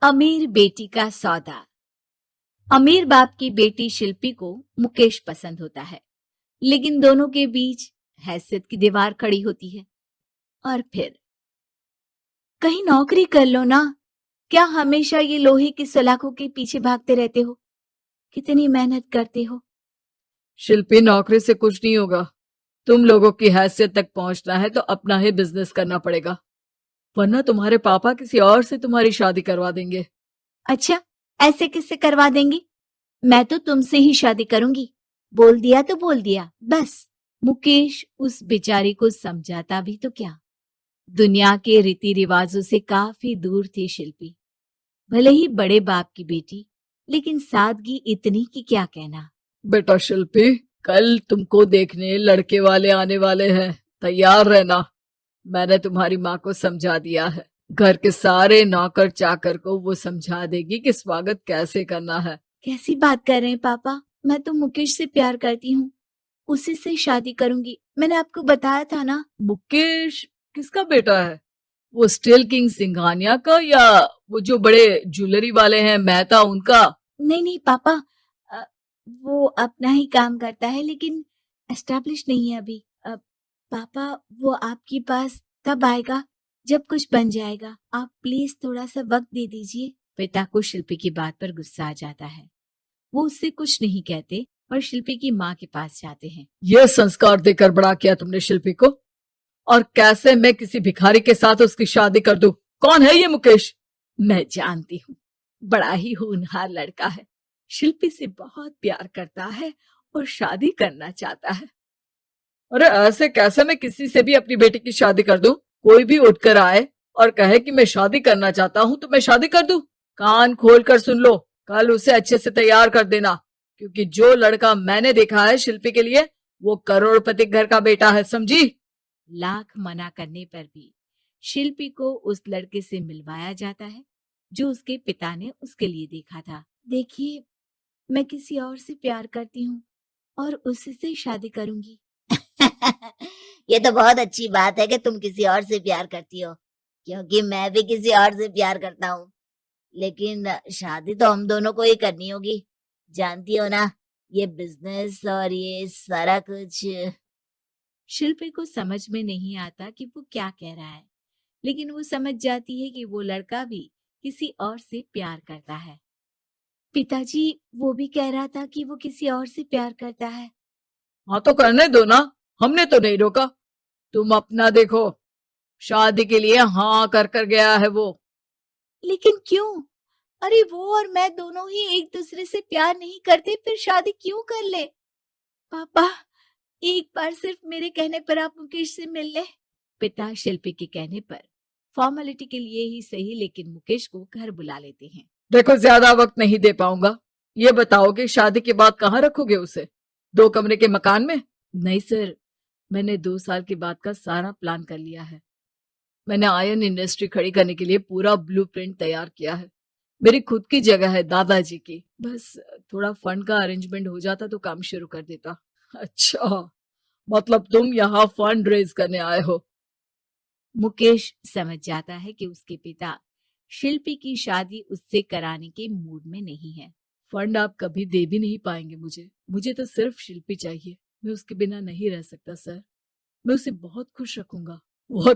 अमीर बेटी का सौदा। अमीर बाप की बेटी शिल्पी को मुकेश पसंद होता है, लेकिन दोनों के बीच हैसियत की दीवार खड़ी होती है। और फिर कहीं नौकरी कर लो ना, क्या हमेशा ये लोहे की सलाखों के पीछे भागते रहते हो? कितनी मेहनत करते हो। शिल्पी, नौकरी से कुछ नहीं होगा। तुम लोगों की हैसियत तक पहुंचना है तो अपना ही बिजनेस करना पड़ेगा, वरना तुम्हारे पापा किसी और से तुम्हारी शादी करवा देंगे। अच्छा, ऐसे किससे करवा देंगे? मैं तो तुमसे ही शादी करूंगी। बोल दिया तो बोल दिया, बस। मुकेश उस बेचारी को समझाता भी तो क्या। दुनिया के रीति रिवाजों से काफी दूर थी शिल्पी। भले ही बड़े बाप की बेटी, लेकिन सादगी इतनी कि क्या कहना। बेटा शिल्पी, कल तुमको देखने लड़के वाले आने वाले हैं, तैयार रहना। मैंने तुम्हारी माँ को समझा दिया है। घर के सारे नौकर चाकर को वो समझा देगी कि स्वागत कैसे करना है। कैसी बात कर रहे हैं पापा? मैं तो मुकेश से प्यार करती हूँ, उसी से शादी करूंगी। मैंने आपको बताया था ना। मुकेश किसका बेटा है? वो स्टील किंग सिंघानिया का, या वो जो बड़े ज्वेलरी वाले हैं मेहता, उनका? नहीं नहीं पापा, अ, वो अपना ही काम करता है, लेकिन एस्टेब्लिश नहीं है अभी। पापा, वो आपके पास तब आएगा जब कुछ बन जाएगा। आप प्लीज थोड़ा सा वक्त दे दीजिए। पिता को शिल्पी की बात पर गुस्सा आ जाता है। वो उससे कुछ नहीं कहते और शिल्पी की माँ के पास जाते हैं। ये संस्कार देकर बड़ा किया तुमने शिल्पी को, और कैसे मैं किसी भिखारी के साथ उसकी शादी कर दूं? कौन है ये मुकेश? मैं जानती हूँ, बड़ा ही होनहार लड़का है। शिल्पी से बहुत प्यार करता है और शादी करना चाहता है। अरे ऐसे कैसे मैं किसी से भी अपनी बेटी की शादी कर दूं? कोई भी उठकर आए और कहे कि मैं शादी करना चाहता हूं तो मैं शादी कर दूं? कान खोल कर सुन लो, कल उसे अच्छे से तैयार कर देना, क्योंकि जो लड़का मैंने देखा है शिल्पी के लिए, वो करोड़पति घर का बेटा है, समझी? लाख मना करने पर भी शिल्पी को उस लड़के से मिलवाया जाता है जो उसके पिता ने उसके लिए देखा था। देखिए, मैं किसी और से प्यार करती हूँ और उसी से शादी करूंगी। ये तो बहुत अच्छी बात है कि तुम किसी और से प्यार करती हो, क्योंकि मैं भी किसी और से प्यार करता हूँ। लेकिन शादी तो हम दोनों को ही करनी होगी, जानती हो ना, ये बिजनेस और ये सारा कुछ। शिल्पी को समझ में नहीं आता कि वो क्या कह रहा है, लेकिन वो समझ जाती है कि वो लड़का भी किसी और से प्यार करता है। पिताजी, वो भी कह रहा था कि वो किसी और से प्यार करता है। हाँ तो करने दो ना, हमने तो नहीं रोका। तुम अपना देखो, शादी के लिए हाँ कर गया है वो। लेकिन क्यों? अरे वो और मैं दोनों ही एक दूसरे से प्यार नहीं करते, फिर शादी क्यों कर ले? पापा, एक बार सिर्फ मेरे कहने पर आप मुकेश से मिल ले। पिता शिल्पी के कहने पर फॉर्मेलिटी के लिए ही सही, लेकिन मुकेश को घर बुला लेते हैं। देखो, ज्यादा वक्त नहीं दे पाऊंगा। ये बताओ कि शादी के बाद कहाँ रखोगे उसे? 2 कमरे के मकान में? नहीं सर, मैंने 2 साल के बाद का सारा प्लान कर लिया है। मैंने आयरन इंडस्ट्री खड़ी करने के लिए पूरा ब्लूप्रिंट तैयार किया है। मेरी खुद की जगह है दादाजी की। बस थोड़ा फंड का अरेंजमेंट हो जाता तो काम शुरू कर देता। अच्छा, मतलब तुम यहाँ फंड रेज करने आए हो? मुकेश समझ जाता है कि उसके पिता शिल्पी की शादी उससे कराने के मूड में नहीं है। फंड आप कभी दे भी नहीं पाएंगे मुझे। मुझे तो सिर्फ शिल्पी चाहिए। मैं उसके बिना नहीं रह सकता सर। मैं उसे बहुत खुश रखूंगा। वो